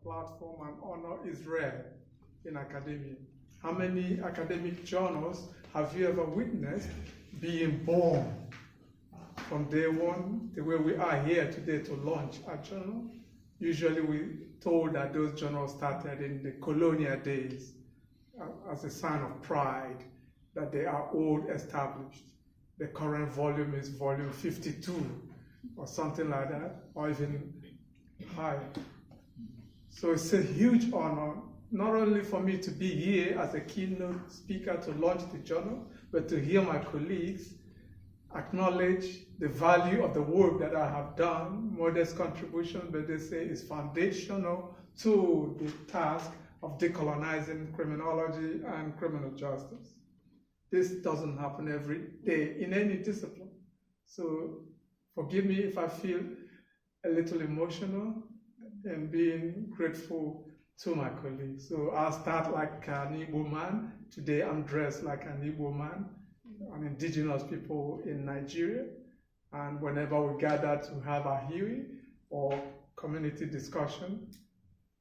platform and honor is rare in academia. How many academic journals have you ever witnessed being born from day one, the way we are here today to launch a journal? Usually we're told that those journals started in the colonial days as a sign of pride, that they are old established. The current volume is volume 52 or something like that, or even higher. So it's a huge honor, not only for me to be here as a keynote speaker to launch the journal, but to hear my colleagues acknowledge the value of the work that I have done, modest contribution, but they say is foundational to the task of decolonizing criminology and criminal justice. This doesn't happen every day in any discipline. So forgive me if I feel a little emotional and being grateful to my colleagues. So I'll start like an Igbo man. Today I'm dressed like an Igbo man, an indigenous people in Nigeria. And whenever we gather to have a hearing or community discussion,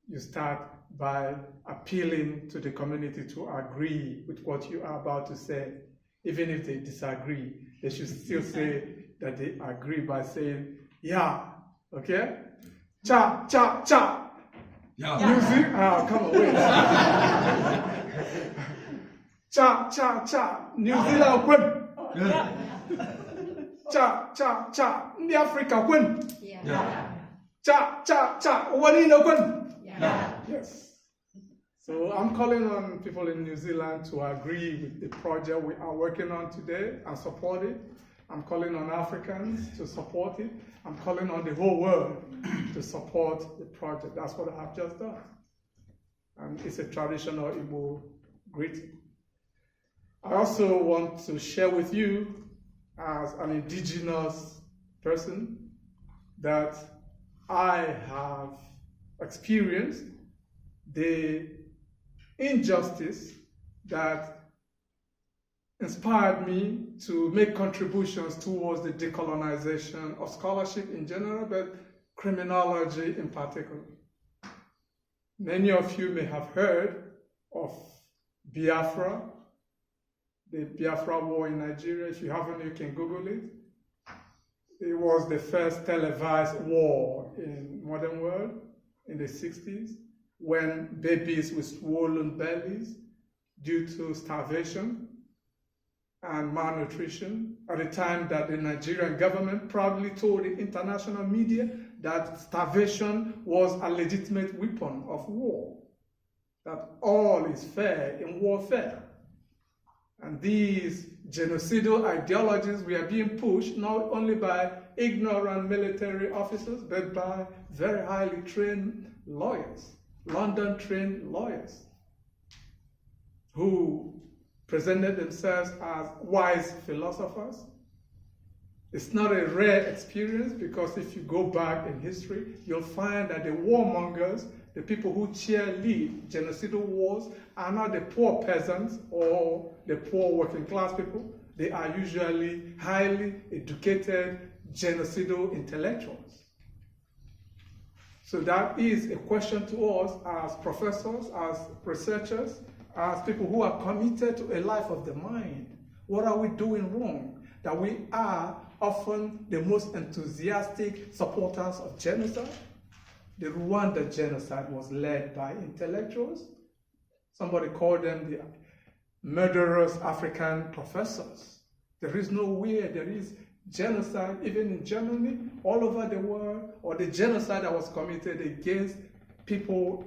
you start by appealing to the community to agree with what you are about to say. Even if they disagree, they should still say that they agree by saying, yeah, okay? Cha, cha, cha. Yeah. Music, come on, wait. Cha, cha, cha. New Zealand win. Cha, cha, cha. The Africa win. Yeah. Cha, cha, cha. Wanino win. Yeah. Yes. So I'm calling on people in New Zealand to agree with the project we are working on today and support it. I'm calling on Africans to support it. I'm calling on the whole world to support the project. That's what I have just done. And it's a traditional Igbo greeting. I also want to share with you, as an indigenous person, that I have experienced the injustice that inspired me to make contributions towards the decolonization of scholarship in general, but criminology in particular. Many of you may have heard of Biafra, the Biafra War in Nigeria. If you haven't, you can Google it. It was the first televised war in modern world in the 60s, when babies with swollen bellies due to starvation and malnutrition, at the time that the Nigerian government proudly told the international media that starvation was a legitimate weapon of war, that all is fair in warfare. And these genocidal ideologies were being pushed not only by ignorant military officers, but by very highly trained lawyers, London-trained lawyers, who presented themselves as wise philosophers. It's not a rare experience, because if you go back in history, you'll find that the warmongers, the people who cheerlead genocidal wars, are not the poor peasants or the poor working class people. They are usually highly educated genocidal intellectuals. So that is a question to us as professors, as researchers, as people who are committed to a life of the mind. What are we doing wrong? That we are often the most enthusiastic supporters of genocide. The Rwanda genocide was led by intellectuals. Somebody called them the murderous African professors. There is nowhere there is genocide, even in Germany, all over the world, or the genocide that was committed against people,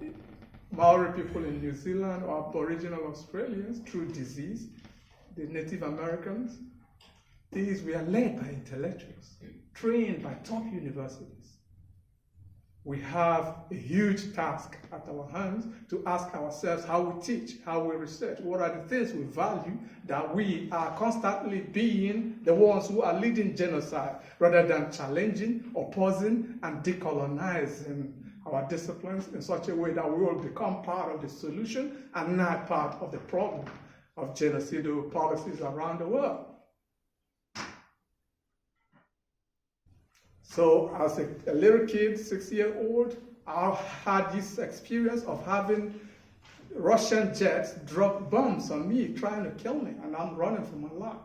Maori people in New Zealand or Aboriginal Australians through disease, the Native Americans. These were led by intellectuals, trained by top universities. We have a huge task at our hands to ask ourselves how we teach, how we research, what are the things we value, that we are constantly being the ones who are leading genocide, rather than challenging, opposing, and decolonizing our disciplines in such a way that we will become part of the solution and not part of the problem of genocidal policies around the world. So as a little kid, 6-year-old, I had this experience of having Russian jets drop bombs on me, trying to kill me, and I'm running for my life.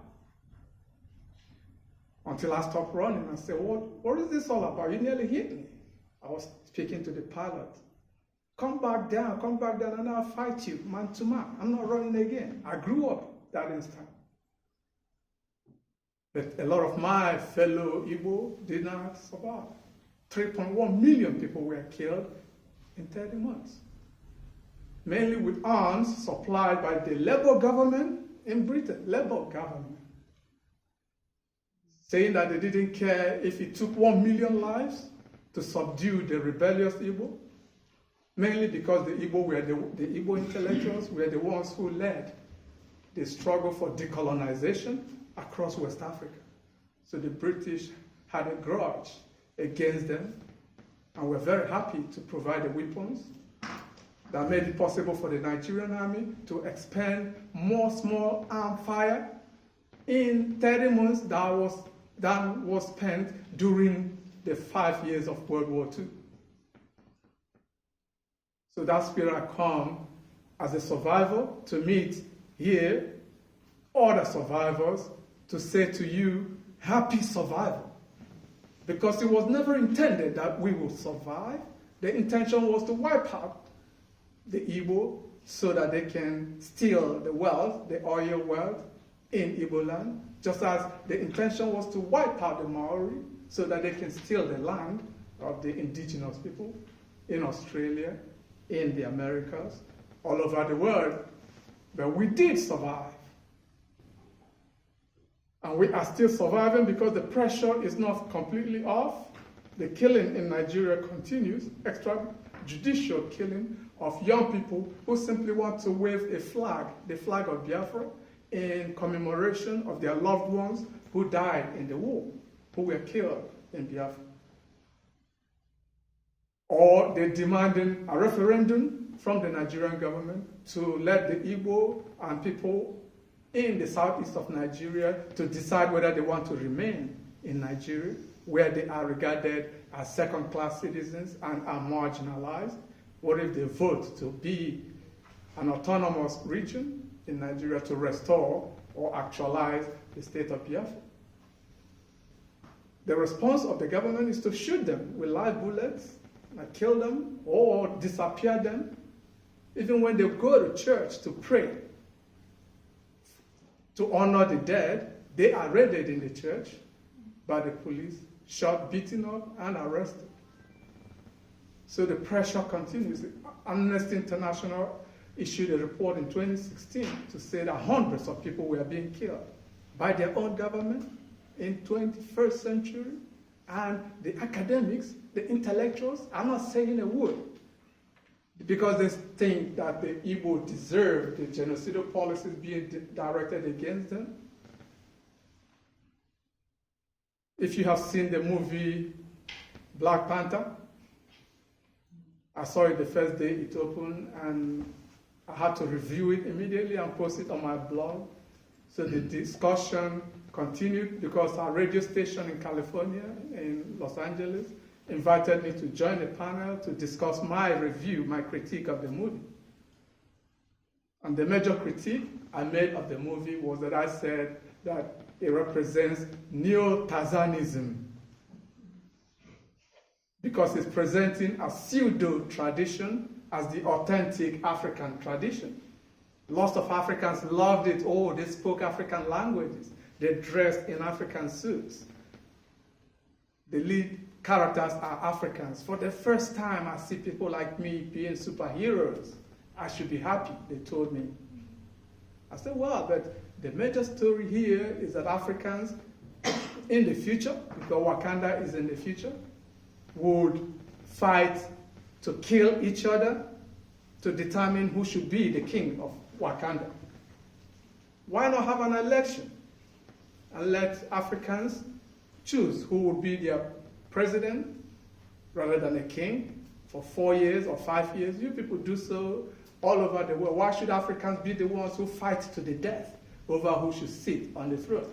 Until I stopped running and said, what is this all about? You nearly hit me. I was speaking to the pilot. Come back down, and I'll fight you, man to man. I'm not running again. I grew up that instant. But a lot of my fellow Igbo did not survive. 3.1 million people were killed in 30 months. Mainly with arms supplied by the Labour government in Britain, Labour government. Saying that they didn't care if it took 1 million lives to subdue the rebellious Igbo, mainly because the Igbo were the Igbo intellectuals were the ones who led the struggle for decolonization across West Africa. So the British had a grudge against them, and were very happy to provide the weapons that made it possible for the Nigerian army to expend more small arm fire in 30 months that was spent during the 5 years of World War II. So that's where I come as a survivor to meet here other survivors to say to you, happy survival. Because it was never intended that we would survive. The intention was to wipe out the Igbo so that they can steal the wealth, the oil wealth in Igbo land, just as the intention was to wipe out the Maori so that they can steal the land of the indigenous people in Australia, in the Americas, all over the world. But we did survive. And we are still surviving because the pressure is not completely off. The killing in Nigeria continues, extrajudicial killing of young people who simply want to wave a flag, the flag of Biafra, in commemoration of their loved ones who died in the war, who were killed in Biafra. Or they're demanding a referendum from the Nigerian government to let the Igbo and people in the southeast of Nigeria to decide whether they want to remain in Nigeria, where they are regarded as second-class citizens and are marginalized. What if they vote to be an autonomous region in Nigeria to restore or actualize the state of Biafra? The response of the government is to shoot them with live bullets, kill them, or disappear them. Even when they go to church to pray, to honor the dead, they are raided in the church by the police, shot, beaten up, and arrested. So the pressure continues. Amnesty International issued a report in 2016 to say that hundreds of people were being killed by their own government in 21st century, and the academics, the intellectuals, are not saying a word because they think that the Igbo deserve the genocidal policies being directed against them. If you have seen the movie Black Panther, I saw it the first day it opened, and I had to review it immediately and post it on my blog. So the discussion continued because our radio station in California, in Los Angeles, invited me to join a panel to discuss my review, my critique of the movie. And the major critique I made of the movie was that I said that it represents neo-Tarzanism because it's presenting a pseudo-tradition as the authentic African tradition. Lots of Africans loved it. Oh, they spoke African languages. They dressed in African suits. The lead characters are Africans. For the first time, I see people like me being superheroes. I should be happy, they told me. I said, well, but the major story here is that Africans in the future, because Wakanda is in the future, would fight to kill each other to determine who should be the king of Wakanda. Why not have an election and let Africans choose who would be their president rather than a king for 4 years or 5 years? You people do so all over the world. Why should Africans be the ones who fight to the death over who should sit on the throne?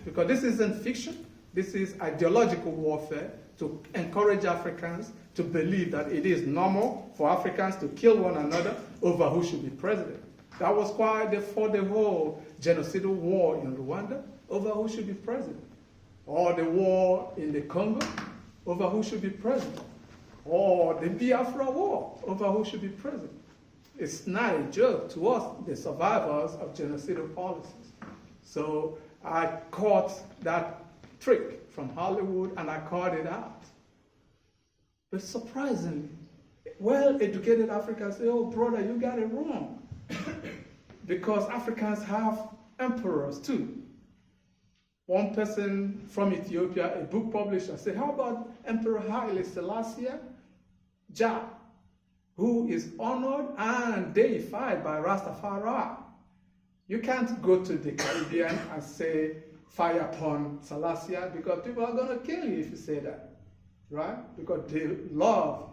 Because this isn't fiction. This is ideological warfare to encourage Africans to believe that it is normal for Africans to kill one another over who should be president. That was why they fought the whole genocidal war in Rwanda over who should be president. Or the war in the Congo over who should be president. Or the Biafra war over who should be president. It's not a joke to us, the survivors of genocidal policies. So I caught that trick from Hollywood and I called it out. But surprisingly, well-educated Africans say, oh brother, you got it wrong. Because Africans have emperors too. One person from Ethiopia, a book publisher, said, how about Emperor Haile Selassie Jah, who is honored and deified by Rastafari? You can't go to the Caribbean and say, fire upon Selassie, because people are going to kill you if you say that, right? Because they love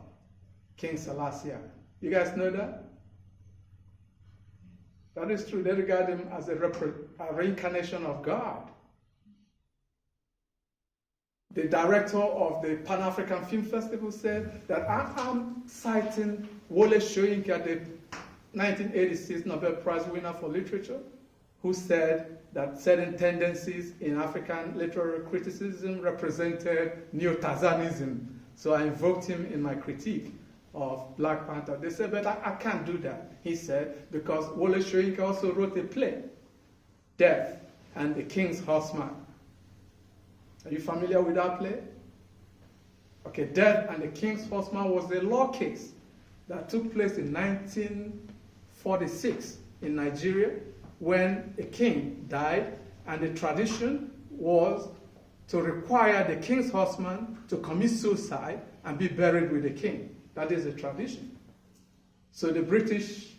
King Selassie. You guys know that? That is true. They regard him as a reincarnation of God. The director of the Pan-African Film Festival said that I'm citing Wole Soyinka, the 1986 Nobel Prize winner for literature, who said that certain tendencies in African literary criticism represented neo-Tazanism. So I invoked him in my critique of Black Panther. They said, but I can't do that, he said, because Wole Soyinka also wrote a play, Death and the King's Horseman. Are you familiar with that play? Okay, Death and the King's Horseman was a law case that took place in 1946 in Nigeria when a king died, and the tradition was to require the king's horseman to commit suicide and be buried with the king. That is a tradition. So the British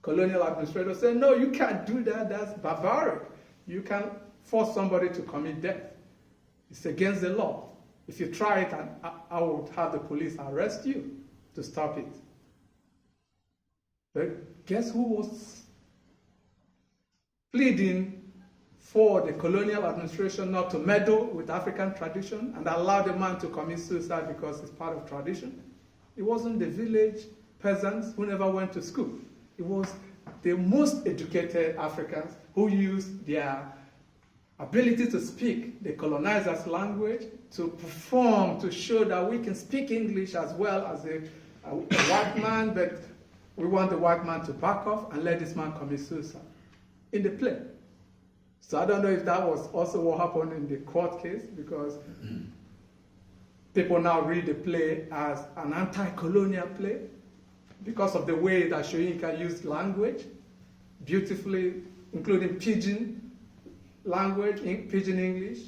colonial administrator said, no, you can't do that, that's barbaric. You can't force somebody to commit death. It's against the law. If you try it, I would have the police arrest you to stop it. But guess who was pleading for the colonial administration not to meddle with African tradition and allow the man to commit suicide because it's part of tradition? It wasn't the village peasants who never went to school. It was the most educated Africans who used their ability to speak the colonizers' language to perform, to show that we can speak English as well as a white man, but we want the white man to back off and let this man commit suicide in the play. So I don't know if that was also what happened in the court case, because people now read the play as an anti-colonial play because of the way that Soyinka used language beautifully, including pidgin language, pidgin English,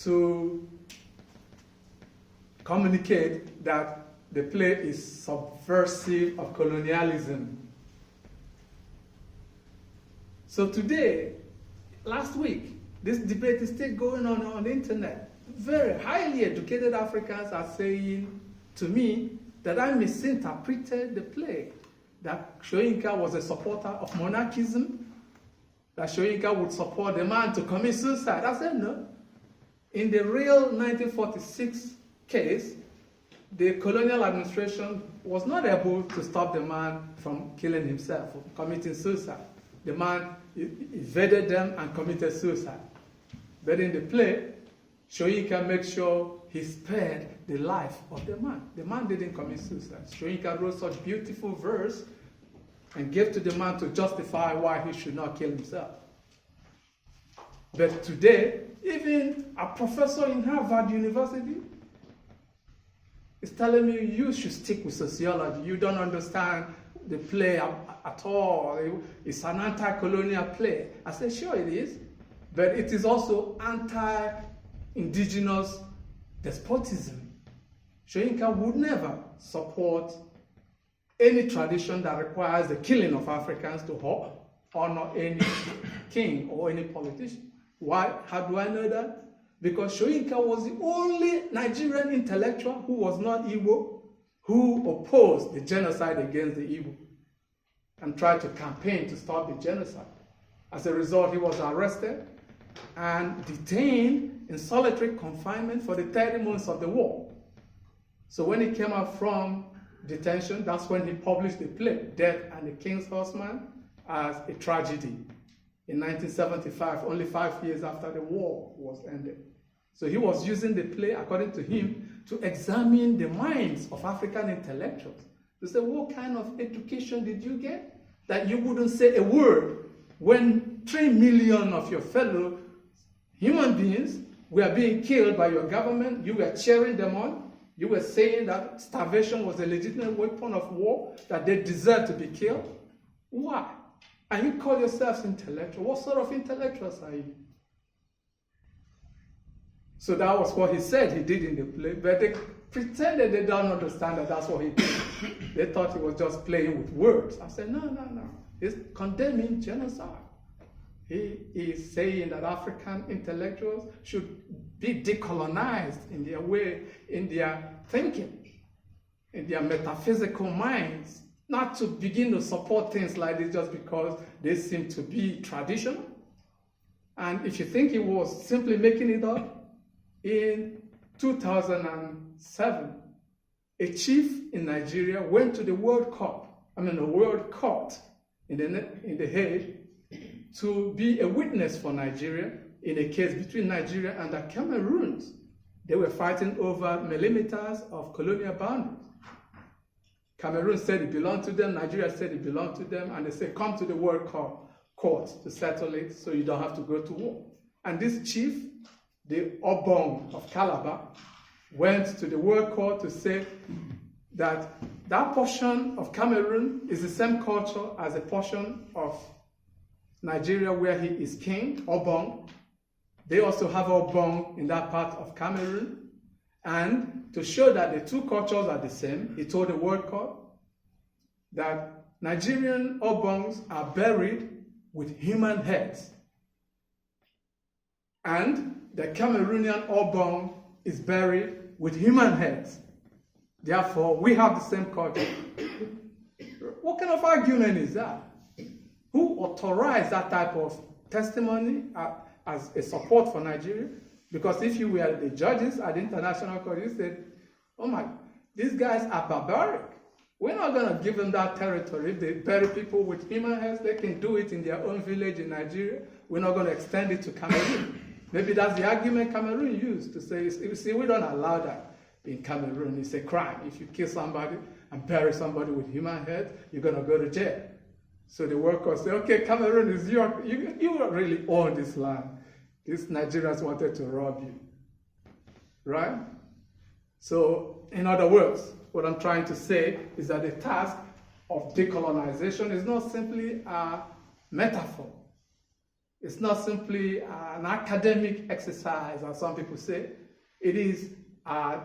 to communicate that the play is subversive of colonialism. So today, last week, this debate is still going on the internet. Very highly educated Africans are saying to me that I misinterpreted the play, that Soyinka was a supporter of monarchism, that Soyinka would support the man to commit suicide. I said no. In the real 1946 case, the colonial administration was not able to stop the man from killing himself, or committing suicide. The man evaded them and committed suicide. But in the play, Soyinka makes sure he spared the life of the man. The man didn't commit suicide. Soyinka wrote such beautiful verse and gave to the man to justify why he should not kill himself. But today, even a professor in Harvard University is telling me you should stick with sociology. You don't understand the play at all. It's an anti-colonial play. I said, sure it is, but it is also anti-indigenous despotism. Soyinka would never support any tradition that requires the killing of Africans to honor any king or any politician. Why? How do I know that? Because Soyinka was the only Nigerian intellectual who was not Igbo, who opposed the genocide against the Igbo and tried to campaign to stop the genocide. As a result, he was arrested and detained in solitary confinement for the 30 months of the war. So when he came out from detention, that's when he published the play, Death and the King's Horseman, as a tragedy in 1975, only 5 years after the war was ended. So he was using the play, according to him, to examine the minds of African intellectuals. To say, what kind of education did you get that you wouldn't say a word when 3 million of your fellow human beings were being killed by your government? You were cheering them on. You were saying that starvation was a legitimate weapon of war, that they deserved to be killed. Why? And you call yourselves intellectual. What sort of intellectuals are you? So that was what he said he did in the play, but they pretended they don't understand that that's what he did. They thought he was just playing with words. I said, no. He's condemning genocide. He is saying that African intellectuals should be decolonized in their way, in their thinking, in their metaphysical minds, not to begin to support things like this just because they seem to be traditional. And if you think he was simply making it up, in 2007, a chief in Nigeria went to the World Court in The Hague to be a witness for Nigeria in a case between Nigeria and the Cameroons. They were fighting over millimeters of colonial boundaries. Cameroon said it belonged to them, Nigeria said it belonged to them, and they said, come to the World Court to settle it so you don't have to go to war. And this chief, the Obong of Calabar, went to the World Court to say that that portion of Cameroon is the same culture as a portion of Nigeria where he is king, Obong. They also have Obong in that part of Cameroon. And to show that the two cultures are the same, he told the World Court that Nigerian Obongs are buried with human heads. And the Cameroonian Obong is buried with human heads. Therefore, we have the same culture. What kind of argument is that? Who authorized that type of testimony as a support for Nigeria? Because if you were the judges at the International Court, you said, oh my, these guys are barbaric. We're not going to give them that territory. If they bury people with human heads, they can do it in their own village in Nigeria. We're not going to extend it to Cameroon. Maybe that's the argument Cameroon used to say, you see, we don't allow that in Cameroon. It's a crime. If you kill somebody and bury somebody with human head, you're going to go to jail. So the workers say, okay, Cameroon is your, you really own this land. These Nigerians wanted to rob you, right? So in other words, what I'm trying to say is that the task of decolonization is not simply a metaphor. It's not simply an academic exercise, as some people say. It is a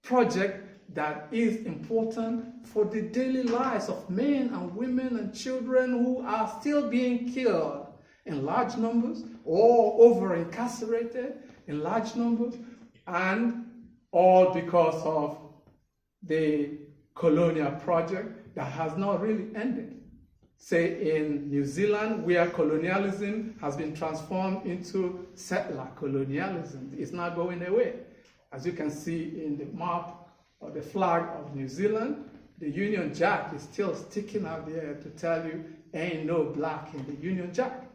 project that is important for the daily lives of men and women and children who are still being killed in large numbers or over-incarcerated in large numbers, and all because of the colonial project that has not really ended. Say in New Zealand, where colonialism has been transformed into settler colonialism. It's not going away. As you can see in the map or the flag of New Zealand, the Union Jack is still sticking out there to tell you ain't no black in the Union Jack,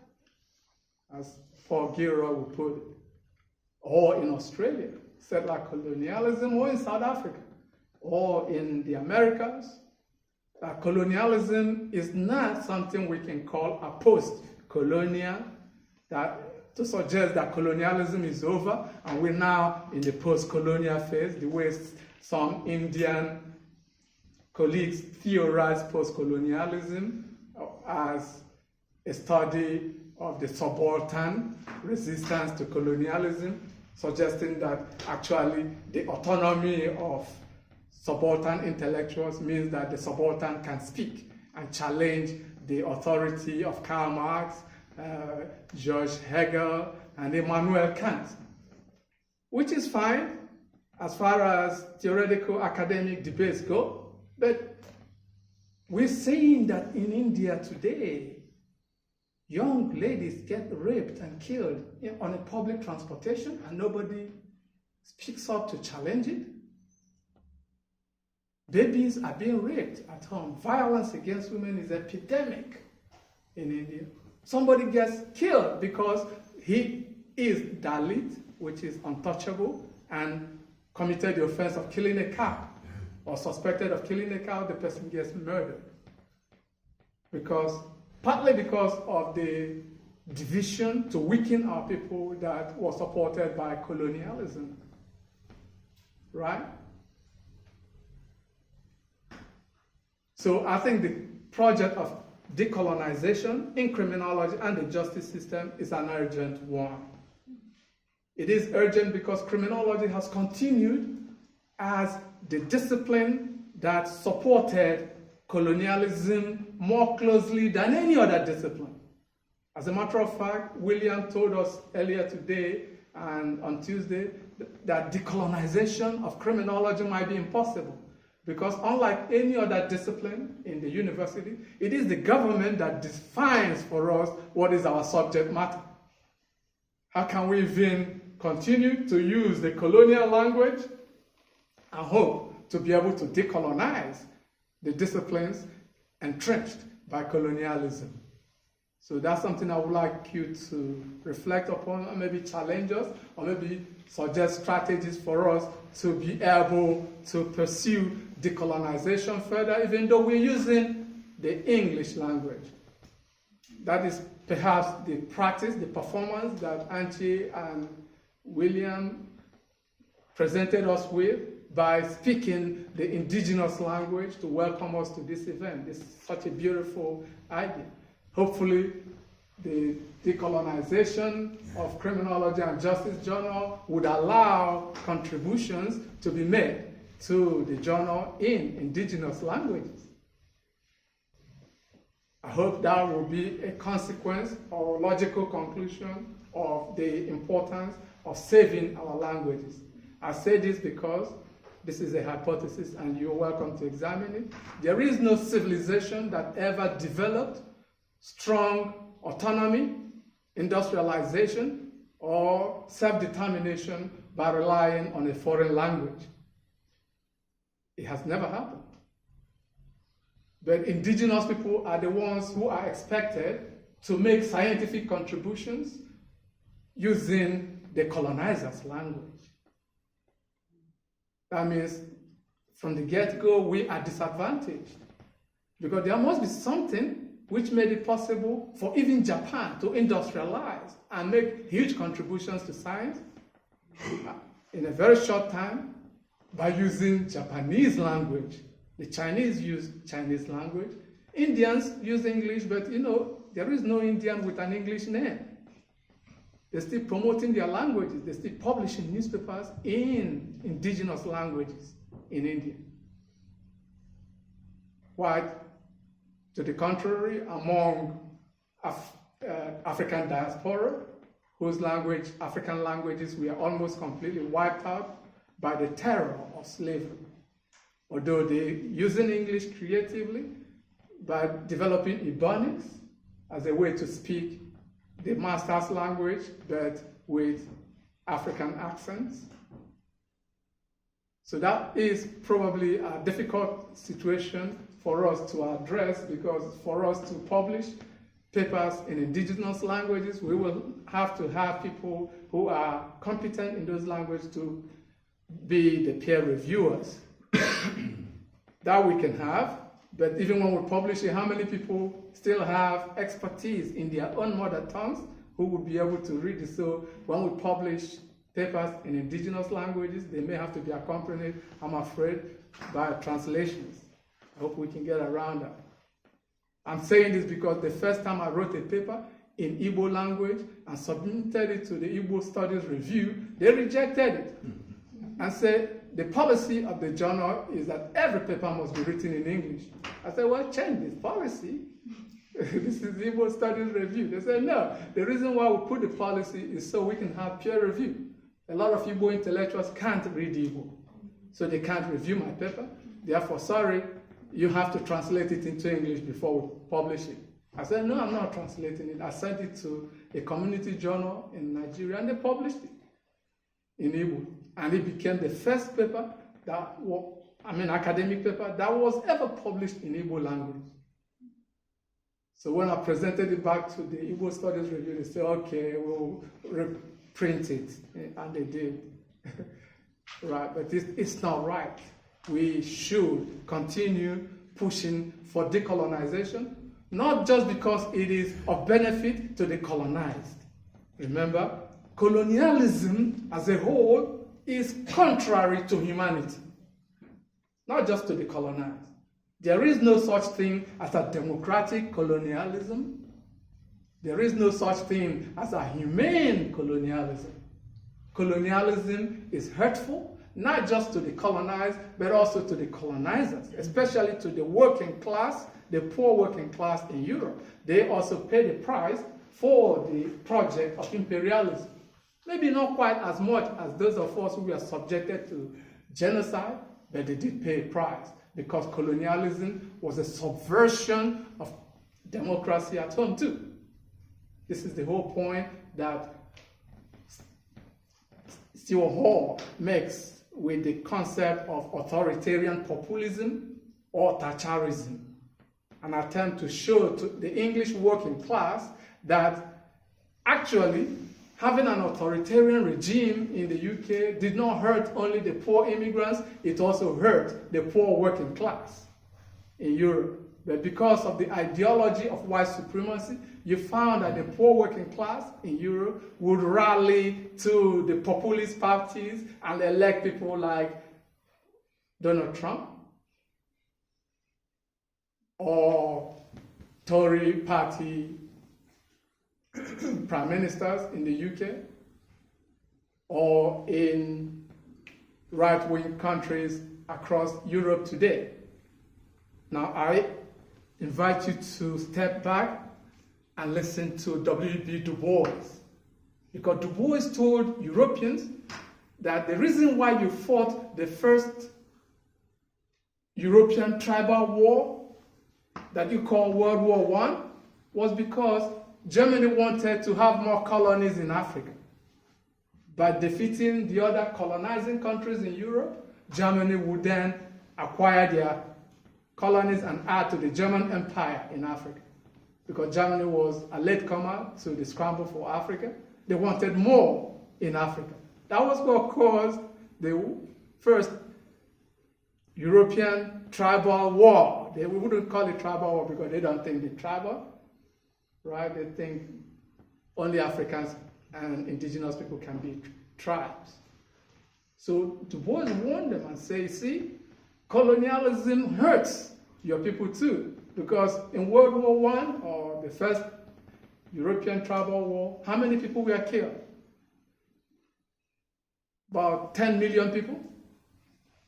as Paul Gilroy would put it. Or in Australia, settler colonialism, or in South Africa, or in the Americas. Colonialism is not something we can call a post-colonial, that to suggest that colonialism is over and we're now in the post-colonial phase, the way some Indian colleagues theorize post-colonialism as a study of the subaltern resistance to colonialism, suggesting that actually the autonomy of subaltern intellectuals means that the subaltern can speak and challenge the authority of Karl Marx, George Hegel, and Immanuel Kant, which is fine as far as theoretical academic debates go, but we're seeing that in India today, young ladies get raped and killed on a public transportation and nobody speaks up to challenge it. Babies are being raped at home. Violence against women is epidemic in India. Somebody gets killed because he is Dalit, which is untouchable, and committed the offense of killing a cow, or suspected of killing a cow, the person gets murdered. Partly because of the division to weaken our people that was supported by colonialism, right? So I think the project of decolonization in criminology and the justice system is an urgent one. It is urgent because criminology has continued as the discipline that supported colonialism more closely than any other discipline. As a matter of fact, William told us earlier today and on Tuesday that decolonization of criminology might be impossible because unlike any other discipline in the university, it is the government that defines for us what is our subject matter. How can we even continue to use the colonial language and hope to be able to decolonize the disciplines entrenched by colonialism? So that's something I would like you to reflect upon, or maybe challenge us, or maybe suggest strategies for us to be able to pursue decolonization further, even though we're using the English language. That is perhaps the practice, the performance that Anchi and William presented us with by speaking the indigenous language to welcome us to this event. It's such a beautiful idea. Hopefully, the Decolonization of Criminology and Justice Journal would allow contributions to be made to the journal in indigenous languages. I hope that will be a consequence or logical conclusion of the importance of saving our languages. I say this because this is a hypothesis and you're welcome to examine it. There is no civilization that ever developed strong autonomy, industrialization, or self-determination by relying on a foreign language. It has never happened. But indigenous people are the ones who are expected to make scientific contributions using the colonizer's language. That means from the get-go, we are disadvantaged because there must be something which made it possible for even Japan to industrialize and make huge contributions to science in a very short time by using Japanese language. The Chinese use Chinese language. Indians use English, but there is no Indian with an English name. They're still promoting their languages. They're still publishing newspapers in indigenous languages in India. While, to the contrary, among African diaspora, whose African languages were almost completely wiped out by the terror of slavery. Although they're using English creatively by developing Ebonics as a way to speak the master's language, but with African accents. So that is probably a difficult situation for us to address, because for us to publish papers in indigenous languages, we will have to have people who are competent in those languages to be the peer reviewers. That we can have, but even when we publish it, how many people still have expertise in their own mother tongues who would be able to read it? So when we publish papers in indigenous languages, they may have to be accompanied, I'm afraid, by translations. I hope we can get around that. I'm saying this because the first time I wrote a paper in Igbo language and submitted it to the Igbo Studies Review, they rejected it and said the policy of the journal is that every paper must be written in English. I said, well, change this policy. This is Igbo Studies Review. They said, no, the reason why we put the policy is so we can have peer review. A lot of Igbo intellectuals can't read Igbo, so they can't review my paper. Therefore, sorry, you have to translate it into English before we publish it. I said, no, I'm not translating it. I sent it to a community journal in Nigeria, and they published it in Igbo. And it became the first paper academic paper that was ever published in Igbo language. So when I presented it back to the Igbo Studies Review, they said, okay, we'll reprint it. And they did. Right, but it's not right. We should continue pushing for decolonization, not just because it is of benefit to the colonized. Remember, colonialism as a whole is contrary to humanity, not just to the colonized. There is no such thing as a democratic colonialism. There is no such thing as a humane colonialism. Colonialism is hurtful, not just to the colonized, but also to the colonizers, especially to the working class, the poor working class in Europe. They also pay the price for the project of imperialism. Maybe not quite as much as those of us who were subjected to genocide, but they did pay a price because colonialism was a subversion of democracy at home too. This is the whole point that Stewart Hall makes with the concept of authoritarian populism or Thatcherism, an attempt to show to the English working class that actually having an authoritarian regime in the UK did not hurt only the poor immigrants, it also hurt the poor working class in Europe. But because of the ideology of white supremacy, you found that the poor working class in Europe would rally to the populist parties and elect people like Donald Trump or Tory party prime ministers in the UK or in right-wing countries across Europe today. Now, I invite you to step back and listen to W.B. Du Bois, because Du Bois told Europeans that the reason why you fought the first European tribal war that you call World War I was because Germany wanted to have more colonies in Africa. By defeating the other colonizing countries in Europe, Germany would then acquire their colonies and add to the German Empire in Africa. Because Germany was a latecomer to the scramble for Africa. They wanted more in Africa. That was what caused the first European tribal war. We wouldn't call it tribal war because they don't think the tribal, right? They think only Africans and indigenous people can be tribes. So Du Bois warned them and said, see, colonialism hurts your people too. Because in World War I, or the first European tribal war, how many people were killed? About 10 million people.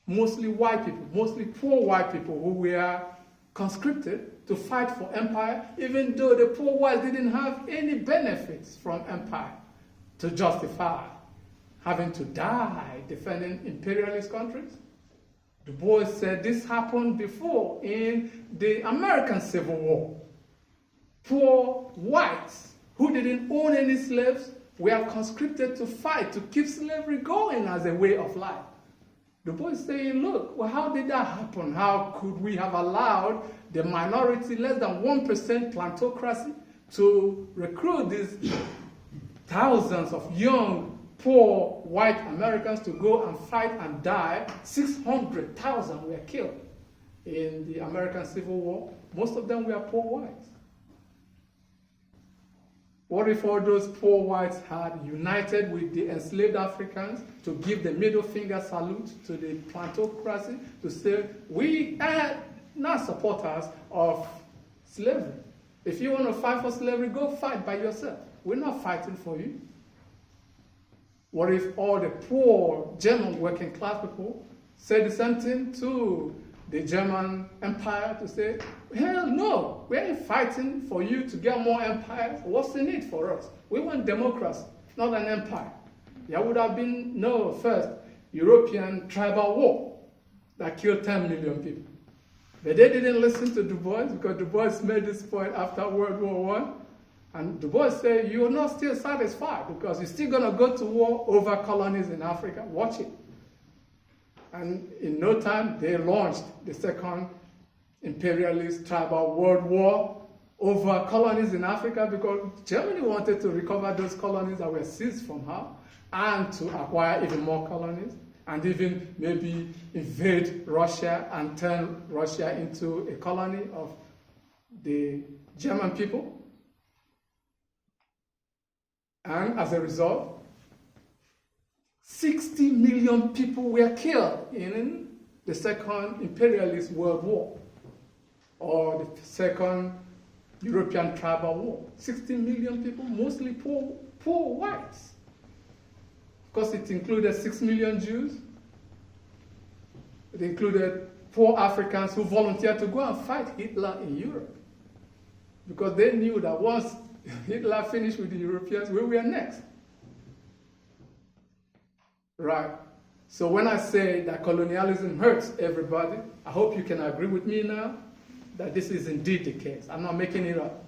Mostly white people, mostly poor white people who were conscripted to fight for empire, even though the poor whites didn't have any benefits from empire to justify having to die defending imperialist countries. Du Bois said this happened before in the American Civil War. Poor whites who didn't own any slaves were conscripted to fight to keep slavery going as a way of life. Du Bois is saying, look, well, how did that happen? How could we have allowed the minority, less than 1% plantocracy, to recruit these thousands of young poor white Americans to go and fight and die? 600,000 were killed in the American Civil War. Most of them were poor whites. What if all those poor whites had united with the enslaved Africans to give the middle finger salute to the plantocracy, to say, we are not supporters of slavery. If you want to fight for slavery, go fight by yourself. We're not fighting for you. What if all the poor German working class people said the same thing to the German Empire, to say, hell no, we ain't fighting for you to get more empires. What's in it for us? We want democracy, not an empire. There would have been no first European tribal war that killed 10 million people. But they didn't listen to Du Bois, because Du Bois made this point after World War I. And Du Bois said, you're not still satisfied, because you're still going to go to war over colonies in Africa. Watch it. And in no time, they launched the second imperialist tribal world war over colonies in Africa, because Germany wanted to recover those colonies that were seized from her and to acquire even more colonies, and even maybe invade Russia and turn Russia into a colony of the German people. And as a result, 60 million people were killed in the Second Imperialist World War, or the Second European Tribal War. 60 million people, mostly poor whites. Of course, it included 6 million Jews. It included poor Africans who volunteered to go and fight Hitler in Europe, because they knew that once Hitler finished with the Europeans, we were next. Right. So when I say that colonialism hurts everybody, I hope you can agree with me now that this is indeed the case. I'm not making it up.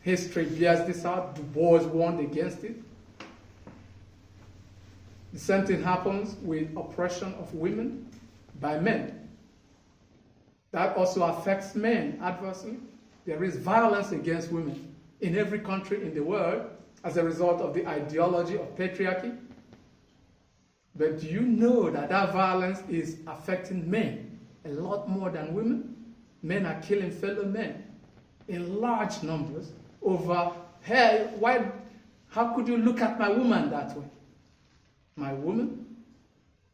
History bears this out. Du Bois warned against it. The same thing happens with oppression of women by men. That also affects men adversely. There is violence against women in every country in the world as a result of the ideology of patriarchy. But do you know that that violence is affecting men a lot more than women? Men are killing fellow men in large numbers over, hey, how could you look at my woman that way? My woman?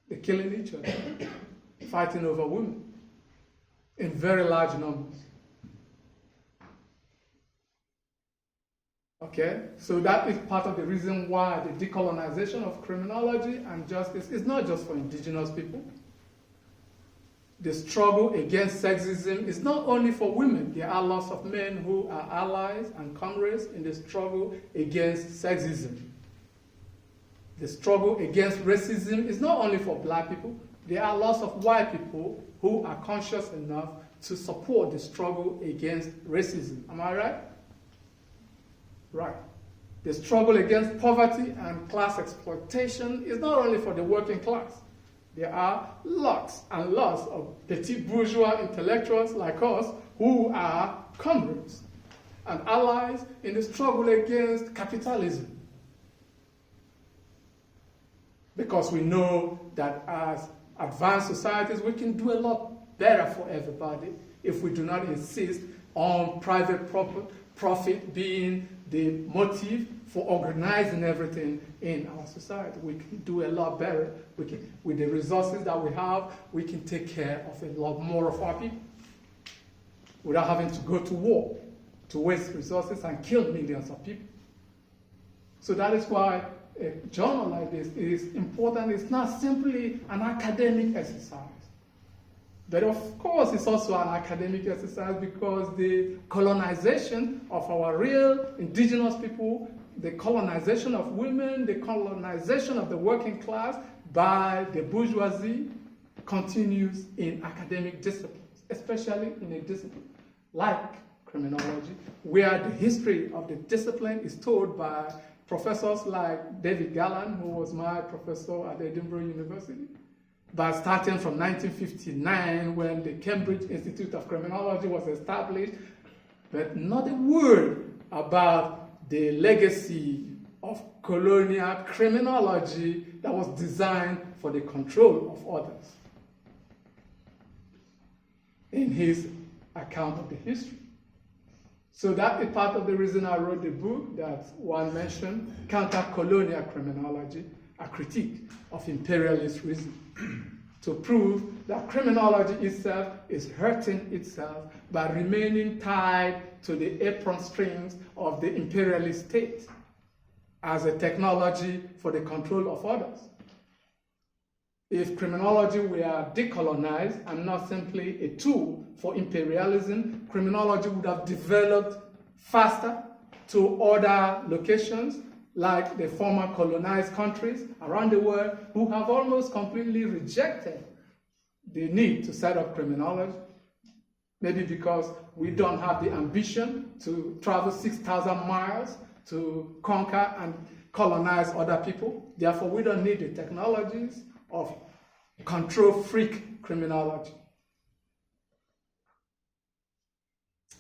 They're killing each other, fighting over women in very large numbers. Okay, so that is part of the reason why the decolonization of criminology and justice is not just for indigenous people. The struggle against sexism is not only for women. There are lots of men who are allies and comrades in the struggle against sexism. The struggle against racism is not only for black people. There are lots of white people who are conscious enough to support the struggle against racism. Am I right? Right. The struggle against poverty and class exploitation is not only for the working class. There are lots and lots of petit bourgeois intellectuals like us who are comrades and allies in the struggle against capitalism. Because we know that as advanced societies, we can do a lot better for everybody if we do not insist on private profit being the motive for organizing everything in our society. We can do a lot better. With the resources that we have, we can take care of a lot more of our people without having to go to war, to waste resources and kill millions of people. So that is why a journal like this is important. It's not simply an academic exercise. But of course, it's also an academic exercise because the colonization of our real indigenous people, the colonization of women, the colonization of the working class by the bourgeoisie continues in academic disciplines, especially in a discipline like criminology, where the history of the discipline is told by professors like David Galland, who was my professor at Edinburgh University, but starting from 1959 when the Cambridge Institute of Criminology was established, but not a word about the legacy of colonial criminology that was designed for the control of others in his account of the history. So that is part of the reason I wrote the book that one mentioned, Counter-Colonial Criminology, a critique of imperialist reason, to prove that criminology itself is hurting itself by remaining tied to the apron strings of the imperialist state as a technology for the control of others. If criminology were decolonized and not simply a tool for imperialism, criminology would have developed faster to other locations like the former colonized countries around the world who have almost completely rejected the need to set up criminology, maybe because we don't have the ambition to travel 6,000 miles to conquer and colonize other people. Therefore, we don't need the technologies of control freak criminology.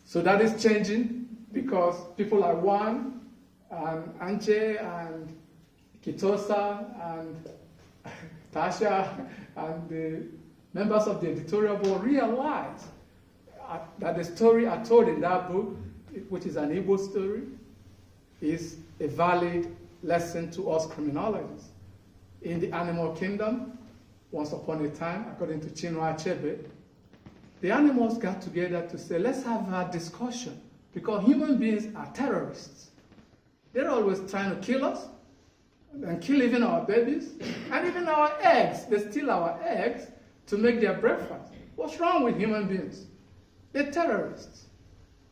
So that is changing because people like Juan and Anche and Kitosa and Tasha and the members of the editorial board realize that the story I told in that book, which is an Igbo story, is a valid lesson to us criminologists. In the animal kingdom, once upon a time, according to Chinua Achebe, the animals got together to say, let's have a discussion, because human beings are terrorists. They're always trying to kill us, and kill even our babies, and even our eggs. They steal our eggs to make their breakfast. What's wrong with human beings? They're terrorists.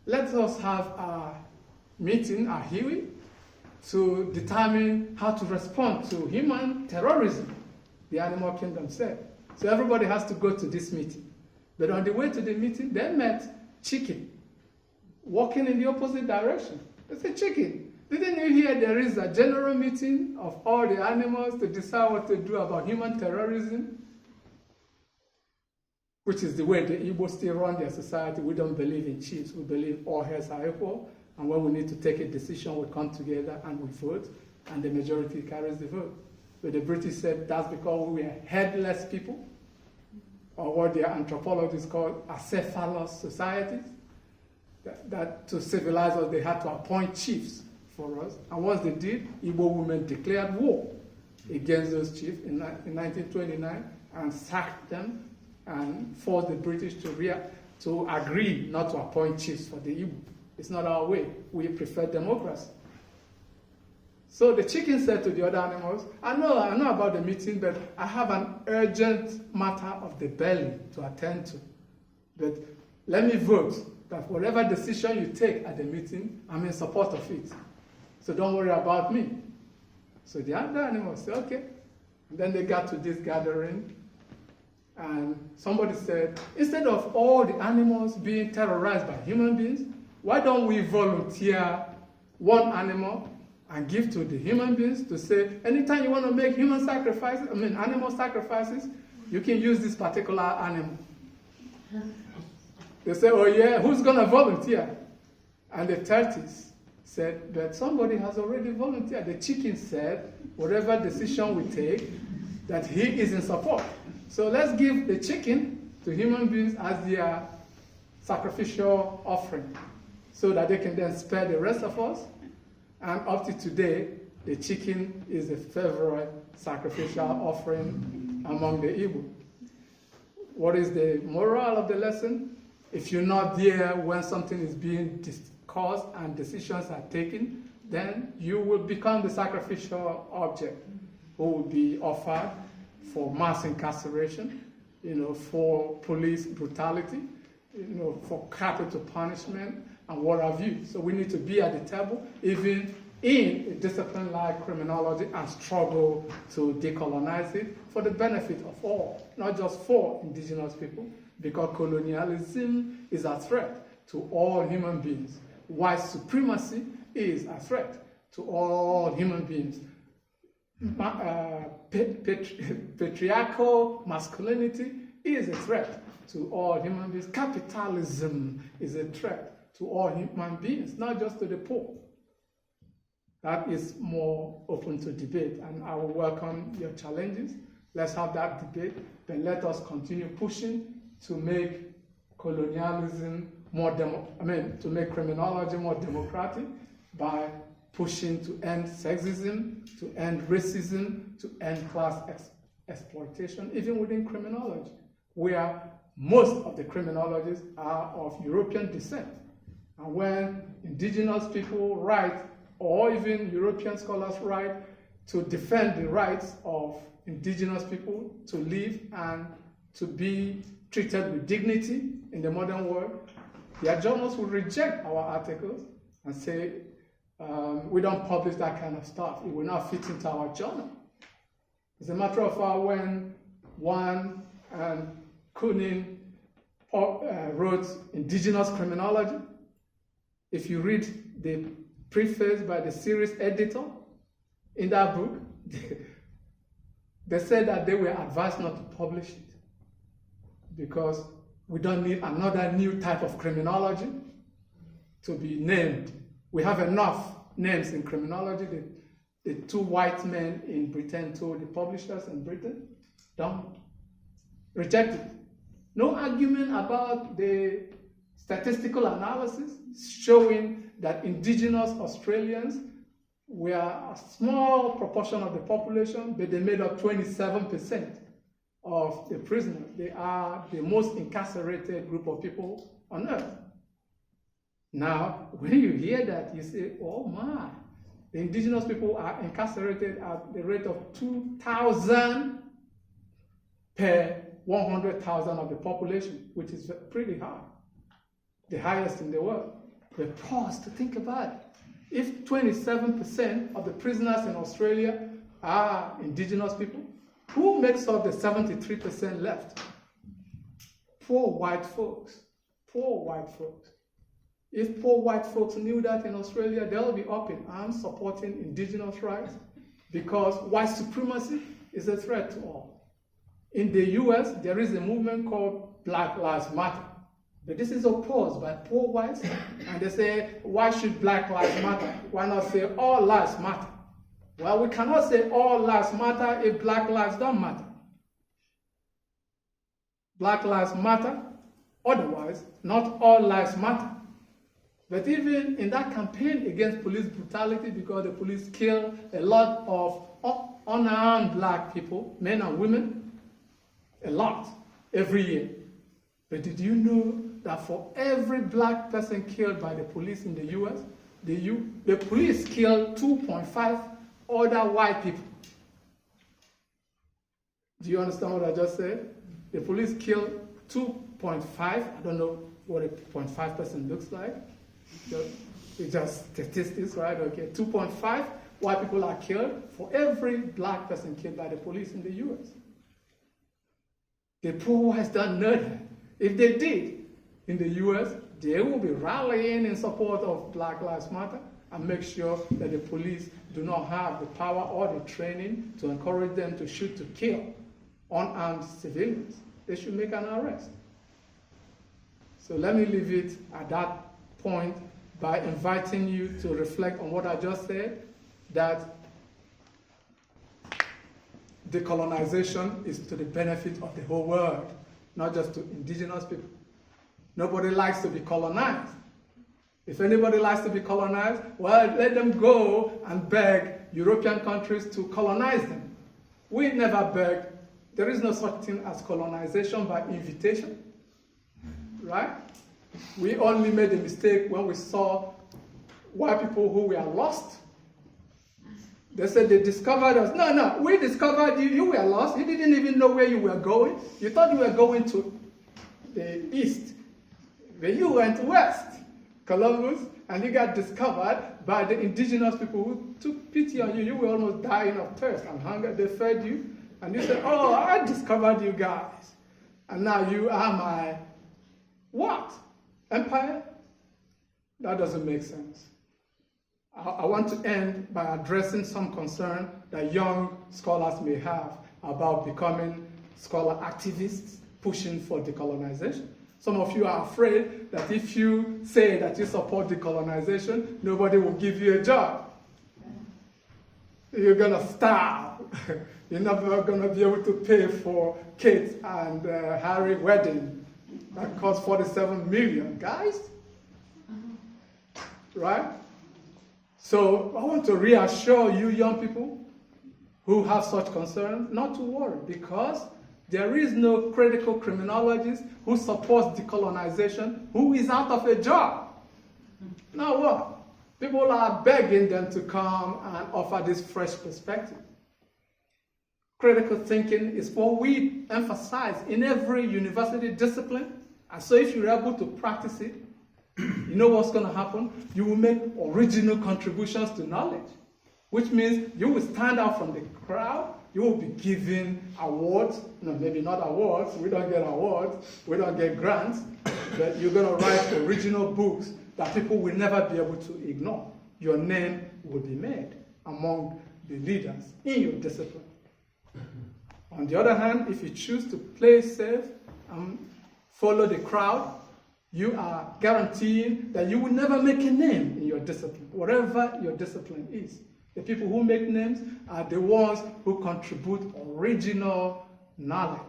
Let us have a meeting, a Huey, to determine how to respond to human terrorism, the animal kingdom said. So everybody has to go to this meeting. But on the way to the meeting, they met Chicken, walking in the opposite direction. They said, Chicken, didn't you hear there is a general meeting of all the animals to decide what to do about human terrorism? Which is the way the Igbo still run their society. We don't believe in chiefs. We believe all heads are equal. And when we need to take a decision, we come together and we vote, and the majority carries the vote. But the British said that's because we are headless people, or what their anthropologists call acephalous societies. That to civilize us, they had to appoint chiefs for us. And once they did, Igbo women declared war against those chiefs in 1929 and sacked them and forced the British to agree not to appoint chiefs for the Igbo. It's not our way. We prefer democracy. So the chicken said to the other animals, I know about the meeting, but I have an urgent matter of the belly to attend to. But let me vote that whatever decision you take at the meeting, I'm in support of it. So don't worry about me. So the other animals said, okay. And then they got to this gathering, and somebody said, instead of all the animals being terrorized by human beings, why don't we volunteer one animal and give to the human beings to say, anytime you want to make animal sacrifices, you can use this particular animal. They say, oh yeah, who's going to volunteer? And the tortoise said, but somebody has already volunteered. The chicken said, whatever decision we take, that he is in support. So let's give the chicken to human beings as their sacrificial offering, so that they can then spare the rest of us. And up to today, the chicken is a favorite sacrificial offering among the Igbo. What is the moral of the lesson? If you're not there when something is being discussed and decisions are taken, then you will become the sacrificial object who will be offered for mass incarceration, for police brutality, for capital punishment, and what have you. So we need to be at the table, even in a discipline like criminology, and struggle to decolonize it for the benefit of all, not just for indigenous people, because colonialism is a threat to all human beings. White supremacy is a threat to all human beings. Patriarchal masculinity is a threat to all human beings. Capitalism is a threat to all human beings, not just to the poor. That is more open to debate, and I will welcome your challenges. Let's have that debate, but let us continue pushing to make colonialism to make criminology more democratic by pushing to end sexism, to end racism, to end class exploitation, even within criminology, where most of the criminologists are of European descent. And when indigenous people write, or even European scholars write, to defend the rights of indigenous people to live and to be treated with dignity in the modern world, their journals will reject our articles and say, we don't publish that kind of stuff. It will not fit into our journal. As a matter of fact, when Juan and Kunin wrote Indigenous Criminology. If you read the preface by the series editor in that book, they said that they were advised not to publish it because we don't need another new type of criminology to be named. We have enough names in criminology. The two white men in Britain told the publishers in Britain, don't reject it. No argument about the statistical analysis showing that indigenous Australians were a small proportion of the population, but they made up 27% of the prisoners. They are the most incarcerated group of people on earth. Now, when you hear that, you say, oh my, the indigenous people are incarcerated at the rate of 2,000 per 100,000 of the population, which is pretty high, the highest in the world. But pause to think about it. If 27% of the prisoners in Australia are indigenous people, who makes up the 73% left? Poor white folks. Poor white folks. If poor white folks knew that in Australia, they'll be up in arms supporting indigenous rights because white supremacy is a threat to all. In the US, there is a movement called Black Lives Matter. But this is opposed by poor whites, and they say, why should Black Lives Matter? Why not say all lives matter? Well, we cannot say all lives matter if Black lives don't matter. Black lives matter, otherwise, not all lives matter. But even in that campaign against police brutality, because the police kill a lot of unarmed black people, men and women, a lot, every year. But did you know that for every black person killed by the police in the US, the police kill 2.5 other white people? Do you understand what I just said? The police kill 2.5, I don't know what a 0.5% looks like. It's just statistics, right? Okay, 2.5 white people are killed for every black person killed by the police in the US. The poor whites don't know that. If they did, in the US, they will be rallying in support of Black Lives Matter and make sure that the police do not have the power or the training to encourage them to shoot to kill unarmed civilians. They should make an arrest. So let me leave it at that point by inviting you to reflect on what I just said, that decolonization is to the benefit of the whole world, not just to indigenous people. Nobody likes to be colonized. If anybody likes to be colonized, well, let them go and beg European countries to colonize them. We never beg. There is no such thing as colonization by invitation, right? We only made a mistake when we saw white people who were lost. They said they discovered us. No, we discovered you. You were lost. You didn't even know where you were going. You thought you were going to the east. But you went west, Columbus, and you got discovered by the indigenous people who took pity on you. You were almost dying of thirst and hunger. They fed you. And you said, oh, I discovered you guys. And now you are my what? Empire? That doesn't make sense. I want to end by addressing some concern that young scholars may have about becoming scholar activists pushing for decolonization. Some of you are afraid that if you say that you support decolonization, nobody will give you a job. You're going to starve. You're never going to be able to pay for Kate and Harry wedding that cost $47 million, guys. Right? So I want to reassure you young people who have such concerns not to worry, because there is no critical criminologist who supports decolonization who is out of a job. Now what? People are begging them to come and offer this fresh perspective. Critical thinking is what we emphasize in every university discipline. And so if you're able to practice it, you know what's going to happen? You will make original contributions to knowledge, which means you will stand out from the crowd You will be given awards, no, maybe not awards, we don't get awards, we don't get grants, but you're going to write original books that people will never be able to ignore. Your name will be made among the leaders in your discipline. On the other hand, if you choose to play safe and follow the crowd, you are guaranteeing that you will never make a name in your discipline, whatever your discipline is. The people who make names are the ones who contribute original knowledge.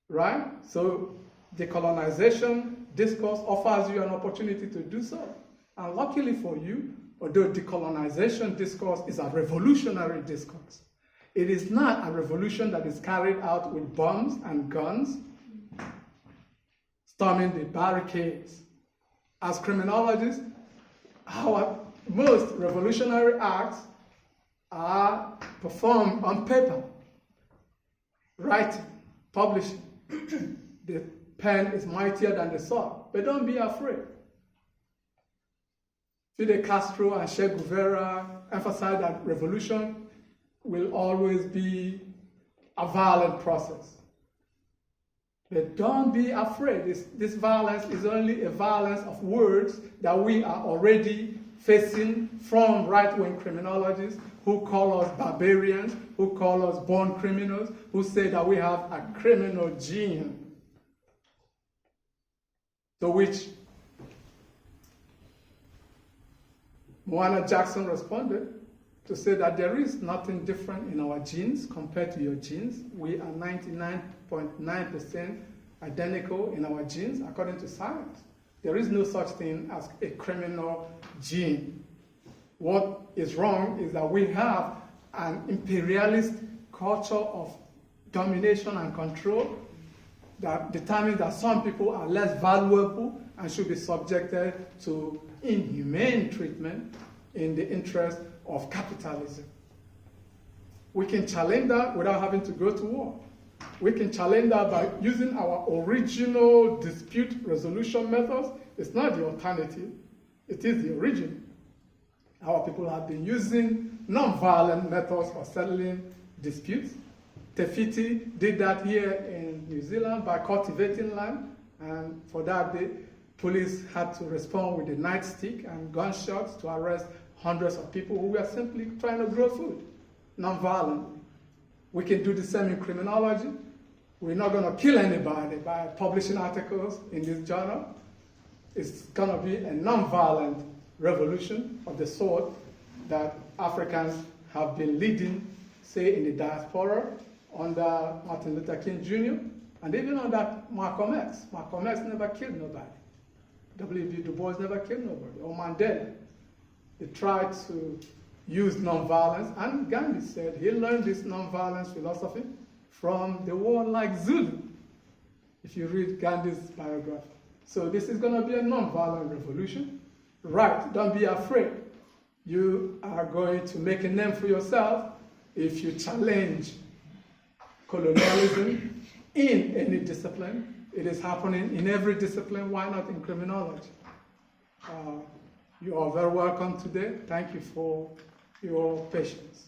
Right? So decolonization discourse offers you an opportunity to do so. And luckily for you, although decolonization discourse is a revolutionary discourse, it is not a revolution that is carried out with bombs and guns, storming the barricades. As criminologists, our most revolutionary acts are performed on paper, writing, publishing. The pen is mightier than the sword, but don't be afraid. Fidel Castro and Che Guevara emphasize that revolution will always be a violent process. But don't be afraid. This violence is only a violence of words that we are already facing from right-wing criminologists who call us barbarians, who call us born criminals, who say that we have a criminal gene. To which Moana Jackson responded to say that there is nothing different in our genes compared to your genes. We are 99.9% identical in our genes according to science. There is no such thing as a criminal gene. What is wrong is that we have an imperialist culture of domination and control that determines that some people are less valuable and should be subjected to inhumane treatment in the interest of capitalism. We can challenge that without having to go to war. We can challenge that by using our original dispute resolution methods. It's not the alternative, it is the original. Our people have been using non-violent methods for settling disputes. Tefiti did that here in New Zealand by cultivating land, and for that the police had to respond with a nightstick and gunshots to arrest hundreds of people who were simply trying to grow food, non-violently. We can do the same in criminology. We're not going to kill anybody by publishing articles in this journal. It's going to be a non-violent revolution of the sort that Africans have been leading, say, in the diaspora under Martin Luther King Jr. and even under Malcolm X. Malcolm X never killed nobody. W.B. Du Bois never killed nobody, or Mandela. They tried to use nonviolence, and Gandhi said he learned this nonviolence philosophy from the warlike Zulu, if you read Gandhi's biography. So this is going to be a nonviolent revolution. Right, don't be afraid. You are going to make a name for yourself if you challenge colonialism in any discipline. It is happening in every discipline. Why not in criminology? You are very welcome today. Thank you for your patience.